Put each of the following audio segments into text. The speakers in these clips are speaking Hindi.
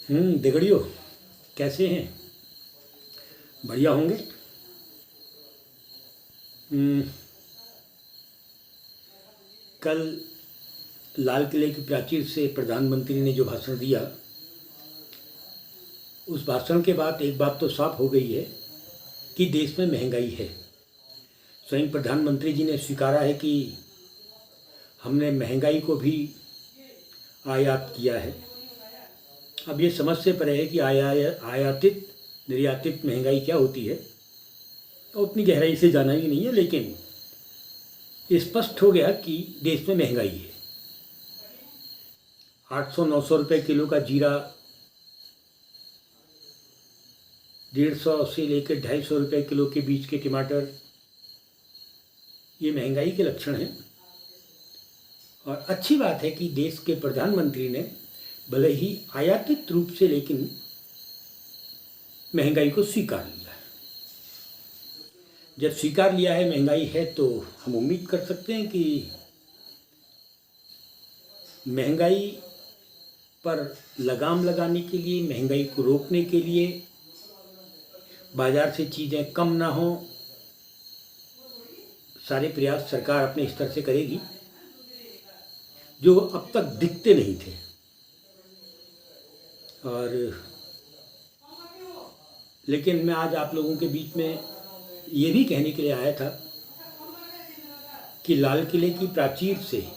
दिगड़ियो कैसे हैं? बढ़िया होंगे। हम्म, कल लाल किले की प्राचीर से प्रधानमंत्री ने जो भाषण दिया, उस भाषण के बाद एक बात तो साफ हो गई है कि देश में महंगाई है। स्वयं प्रधानमंत्री जी ने स्वीकारा है कि हमने महंगाई को भी आयात किया है। अब ये समझ से परे है कि आयातित निर्यातित महंगाई क्या होती है, तो उतनी गहराई से जाना ही नहीं है, लेकिन स्पष्ट हो गया कि देश में महंगाई है। 800-900 रुपये किलो का जीरा, 150 से लेकर 250 रुपये किलो के बीच के टमाटर, ये महंगाई के लक्षण हैं। और अच्छी बात है कि देश के प्रधानमंत्री ने भले ही आयातित रूप से, लेकिन महंगाई को स्वीकार लिया है। जब स्वीकार लिया है महंगाई है, तो हम उम्मीद कर सकते हैं कि महंगाई पर लगाम लगाने के लिए, महंगाई को रोकने के लिए, बाजार से चीज़ें कम ना हो, सारे प्रयास सरकार अपने स्तर से करेगी, जो अब तक दिखते नहीं थे। और लेकिन मैं आज आप लोगों के बीच में ये भी कहने के लिए आया था कि लाल किले की प्राचीर से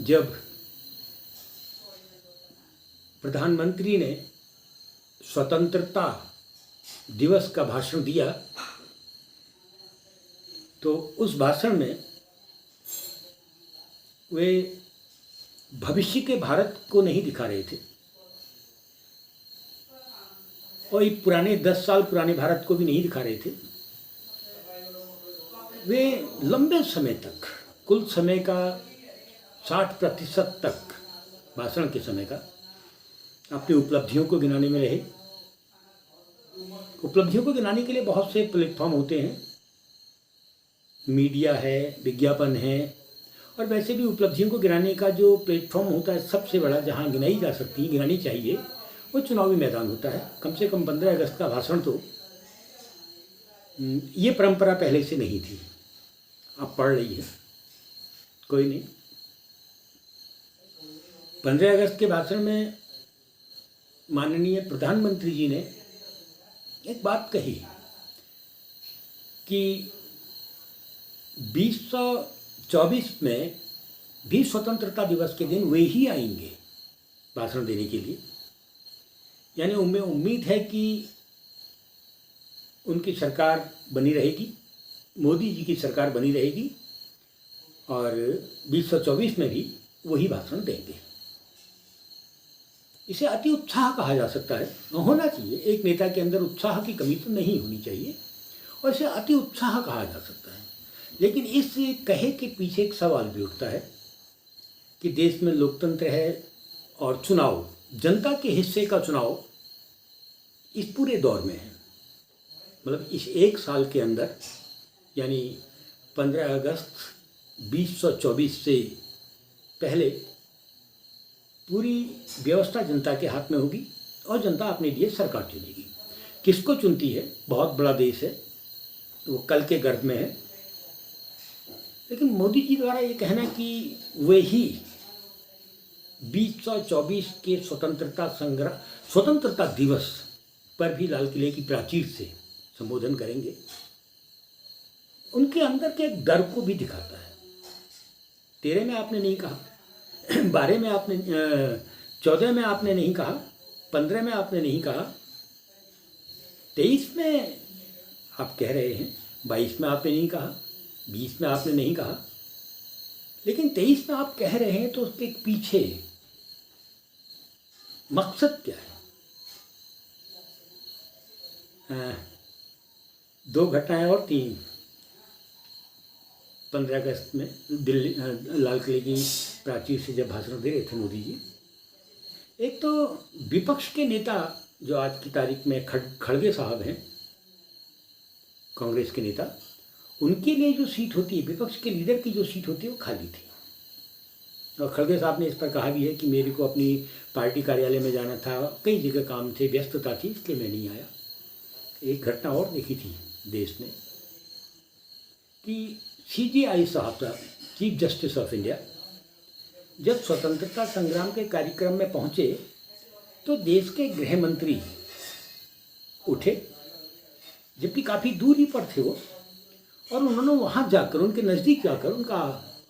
जब प्रधानमंत्री ने स्वतंत्रता दिवस का भाषण दिया, तो उस भाषण में वे भविष्य के भारत को नहीं दिखा रहे थे, और पुराने 10 साल पुराने भारत को भी नहीं दिखा रहे थे। वे लंबे समय तक, कुल समय का 60% तक, भाषण के समय का, अपनी उपलब्धियों को गिनाने में रहे। उपलब्धियों को गिनाने के लिए बहुत से प्लेटफॉर्म होते हैं, मीडिया है, विज्ञापन है, और वैसे भी उपलब्धियों को गिनाने का जो प्लेटफॉर्म होता है सबसे बड़ा, जहाँ गिनाई जा सकती है, गिनानी चाहिए, वो चुनावी मैदान होता है। कम से कम 15 अगस्त का भाषण तो, ये परंपरा पहले से नहीं थी, अब पढ़ रही है, कोई नहीं। 15 अगस्त के भाषण में माननीय प्रधानमंत्री जी ने एक बात कही कि 2024 में भी स्वतंत्रता दिवस के दिन वे ही आएंगे भाषण देने के लिए। यानी उनमें उम्मीद है कि उनकी सरकार बनी रहेगी, मोदी जी की सरकार बनी रहेगी, और 2024 में भी वही भाषण देंगे। इसे अति उत्साह कहा जा सकता है, होना चाहिए। एक नेता के अंदर उत्साह की कमी तो नहीं होनी चाहिए, और इसे अति उत्साह कहा जा सकता है। लेकिन इस कहे के पीछे एक सवाल भी उठता है कि देश में लोकतंत्र है, और चुनाव, जनता के हिस्से का चुनाव इस पूरे दौर में है। मतलब इस एक साल के अंदर, यानी 15 अगस्त 2024 से पहले पूरी व्यवस्था जनता के हाथ में होगी, और जनता अपने लिए सरकार चुनेगी। किसको चुनती है? बहुत बड़ा देश है, वो कल के गर्भ में है। लेकिन मोदी जी द्वारा ये कहना कि वे ही 2024 के स्वतंत्रता दिवस पर भी लाल किले की प्राचीर से संबोधन करेंगे, उनके अंदर के एक डर को भी दिखाता है। 13 में आपने नहीं कहा, 12 में आपने, 14 में आपने नहीं कहा, 15 में आपने नहीं कहा, 23 में आप कह रहे हैं, 22 में आपने नहीं कहा, 20 में आपने नहीं कहा, लेकिन 23 में आप कह रहे हैं, तो उसके पीछे मकसद क्या है? 2 घटनाएं और 3 15 अगस्त में दिल्ली लाल किले की प्राचीर से जब भाषण दे रहे थे मोदी जी, एक तो विपक्ष के नेता जो आज की तारीख में खड़गे साहब हैं, कांग्रेस के नेता, उनके लिए जो सीट होती है, विपक्ष के लीडर की जो सीट होती है, वो खाली थी। और खड़गे साहब ने इस पर कहा भी है कि मेरे को अपनी पार्टी कार्यालय में जाना था, कई जगह काम थे, व्यस्तता थी, इसलिए मैं नहीं आया। एक घटना और देखी थी देश ने कि CJI साहब, चीफ जस्टिस ऑफ इंडिया, जब स्वतंत्रता संग्राम के कार्यक्रम में पहुंचे तो देश के गृह मंत्री उठे, जबकि काफ़ी दूरी पर थे वो, और उन्होंने वहाँ जाकर, उनके नज़दीक जाकर उनका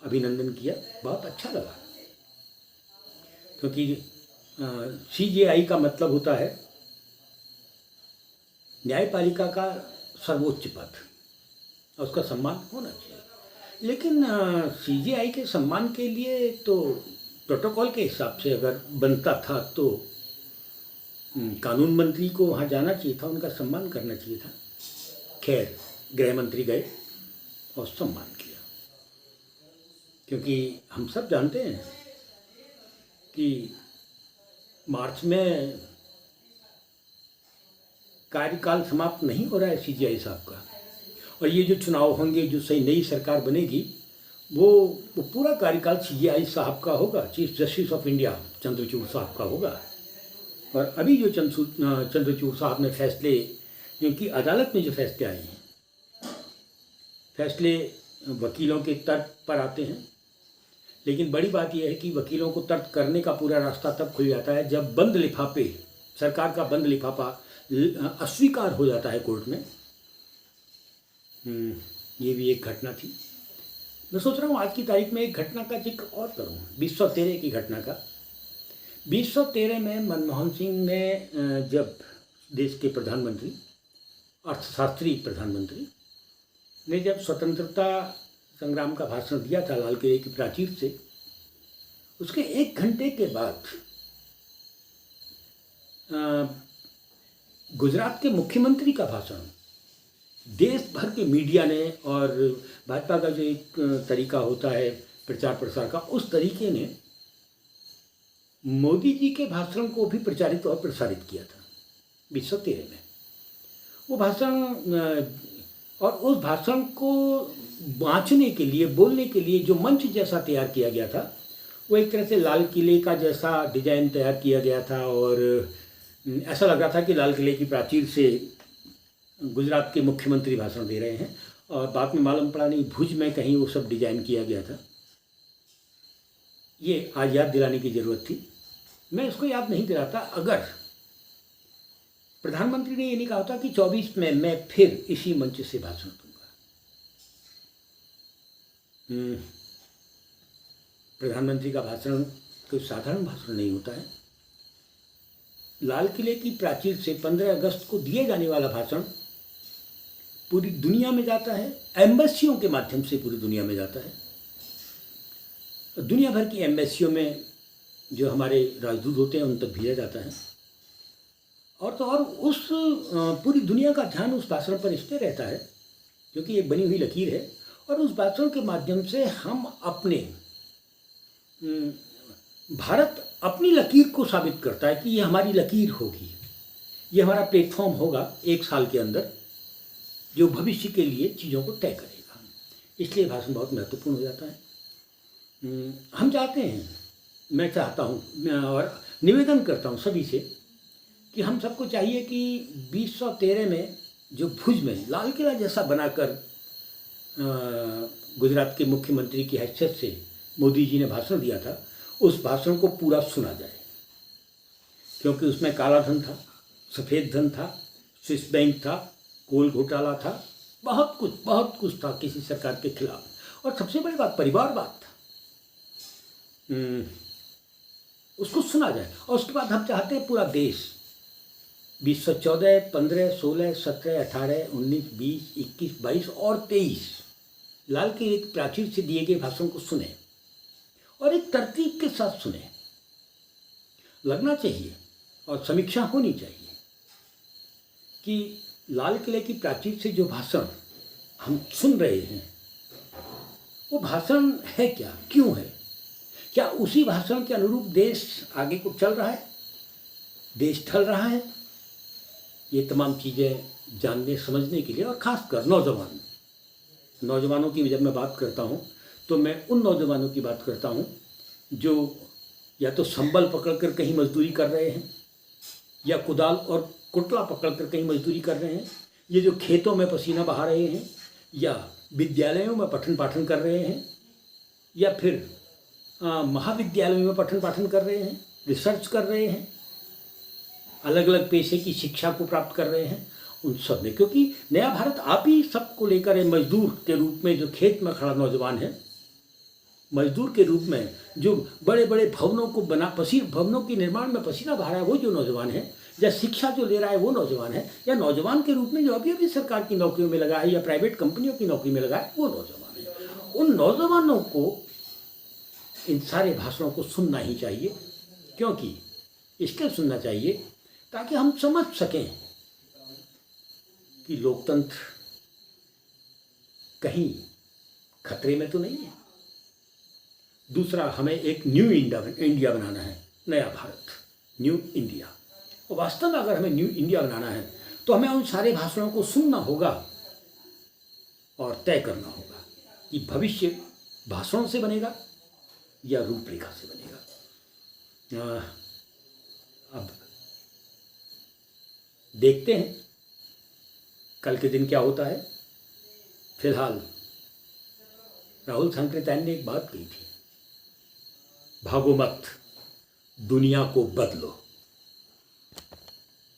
अभिनंदन किया। बहुत अच्छा लगा, क्योंकि CJI का मतलब होता है न्यायपालिका का सर्वोच्च पद, और उसका सम्मान होना चाहिए। लेकिन CJI के सम्मान के लिए तो प्रोटोकॉल के हिसाब से अगर बनता था तो कानून मंत्री को वहाँ जाना चाहिए था, उनका सम्मान करना चाहिए था। खैर, गृह मंत्री गए और सम्मान किया, क्योंकि हम सब जानते हैं कि मार्च में कार्यकाल समाप्त नहीं हो रहा है CJI साहब का, और ये जो चुनाव होंगे, जो सही नई सरकार बनेगी, वो पूरा कार्यकाल CJI साहब का होगा, chief justice of India Chandrachud साहब का होगा। और अभी जो चंद्रचूड़ साहब ने फैसले, क्योंकि अदालत में जो फैसले आए हैं, फैसले वकीलों के तर्क पर आते हैं, लेकिन बड़ी बात यह है कि वकीलों को तर्क करने का पूरा रास्ता तब खुल जाता है जब बंद लिफाफे, सरकार का बंद लिफाफा अस्वीकार हो जाता है कोर्ट में। ये भी एक घटना थी। मैं सोच रहा हूँ आज की तारीख में एक घटना का जिक्र और करूँ, 2013 की घटना का। 2013 में मनमोहन सिंह ने, जब देश के प्रधानमंत्री, अर्थशास्त्री प्रधानमंत्री ने जब स्वतंत्रता संग्राम का भाषण दिया था लाल किले की प्राचीर से, उसके 1 घंटे के बाद गुजरात के मुख्यमंत्री का भाषण देश भर के मीडिया ने, और भाजपा का जो एक तरीका होता है प्रचार प्रसार का, उस तरीके ने मोदी जी के भाषण को भी प्रचारित और प्रसारित किया था 2013 में। वो भाषण, और उस भाषण को बाँचने के लिए, बोलने के लिए जो मंच जैसा तैयार किया गया था, वो एक तरह से लाल किले का जैसा डिजाइन तैयार किया गया था, और ऐसा लग रहा था कि लाल किले की प्राचीर से गुजरात के मुख्यमंत्री भाषण दे रहे हैं। और बाद में मालूम पड़ा नहीं, भुज में कहीं वो सब डिजाइन किया गया था। ये आज याद दिलाने की ज़रूरत थी। मैं इसको याद नहीं दिलाता अगर प्रधानमंत्री ने ये नहीं कहा होता कि 24 में मैं फिर इसी मंच से भाषण दूंगा। प्रधानमंत्री का भाषण कोई साधारण भाषण नहीं होता है। लाल किले की प्राचीर से 15 अगस्त को दिए जाने वाला भाषण पूरी दुनिया में जाता है, एम्बेसियों के माध्यम से पूरी दुनिया में जाता है। दुनिया भर की एम्बेसियों में जो हमारे राजदूत होते हैं उन तक भेजा जाता है, और तो और उस पूरी दुनिया का ध्यान उस भाषण पर इसलिए रहता है क्योंकि ये बनी हुई लकीर है, और उस भाषण के माध्यम से हम अपने, भारत अपनी लकीर को साबित करता है कि ये हमारी लकीर होगी, ये हमारा प्लेटफॉर्म होगा 1 साल के अंदर, जो भविष्य के लिए चीज़ों को तय करेगा। इसलिए भाषण बहुत महत्वपूर्ण हो जाता है। हम चाहते हैं, मैं चाहता हूँ और निवेदन करता हूँ सभी से कि हम सबको चाहिए कि 2013 में जो भुज में लाल किला जैसा बनाकर गुजरात के मुख्यमंत्री की हैसियत से मोदी जी ने भाषण दिया था, उस भाषण को पूरा सुना जाए, क्योंकि उसमें काला धन था, सफ़ेद धन था, स्विस बैंक था, कोल घोटाला था, बहुत कुछ था किसी सरकार के खिलाफ। और सबसे बड़ी बात परिवारवाद था। उसको सुना जाए, और उसके बाद हम चाहते हैं पूरा देश 2014, 15, 16, 17, 18, 19, 20, 21, 22 और 23 लाल किले की प्राचीर से दिए गए भाषण को सुने, और एक तरतीब के साथ सुने। लगना चाहिए और समीक्षा होनी चाहिए कि लाल किले की प्राचीर से जो भाषण हम सुन रहे हैं वो भाषण है क्या, क्यों है, क्या उसी भाषण के अनुरूप देश आगे को चल रहा है, देश ढल रहा है। ये तमाम चीज़ें जानने समझने के लिए, और ख़ासकर नौजवानों की जब मैं बात करता हूँ तो मैं उन नौजवानों की बात करता हूँ जो या तो संबल पकड़कर कहीं मजदूरी कर रहे हैं या कुदाल और कुटला पकड़कर कहीं मजदूरी कर रहे हैं, ये जो खेतों में पसीना बहा रहे हैं या विद्यालयों में पठन पाठन कर रहे हैं या फिर महाविद्यालयों में पठन पाठन कर रहे हैं, रिसर्च कर रहे हैं, अलग अलग पेशे की शिक्षा को प्राप्त कर रहे हैं, उन सब में, क्योंकि नया भारत आप ही सबको लेकर है। मजदूर के रूप में जो खेत में खड़ा नौजवान है, मजदूर के रूप में जो बड़े बड़े भवनों को भवनों के निर्माण में पसीना बहा रहा है वो जो नौजवान है, या शिक्षा जो ले रहा है वो नौजवान है, या नौजवान के रूप में जो अभी अभी सरकार की नौकरियों में लगा है या प्राइवेट कंपनियों की नौकरी में लगा है वो नौजवान है। उन नौजवानों को इन सारे भाषणों को सुनना ही चाहिए। क्योंकि इसलिए सुनना चाहिए ताकि हम समझ सकें कि लोकतंत्र कहीं खतरे में तो नहीं है। दूसरा, हमें एक न्यू इंडिया बनाना है, नया भारत, न्यू इंडिया। और वास्तव में अगर हमें न्यू इंडिया बनाना है तो हमें उन सारे भाषणों को सुनना होगा और तय करना होगा कि भविष्य भाषणों से बनेगा या रूपरेखा से बनेगा। अब देखते हैं कल के दिन क्या होता है। फिलहाल राहुल सांकृत्यायन ने एक बात कही थी, भागो मत, दुनिया को बदलो।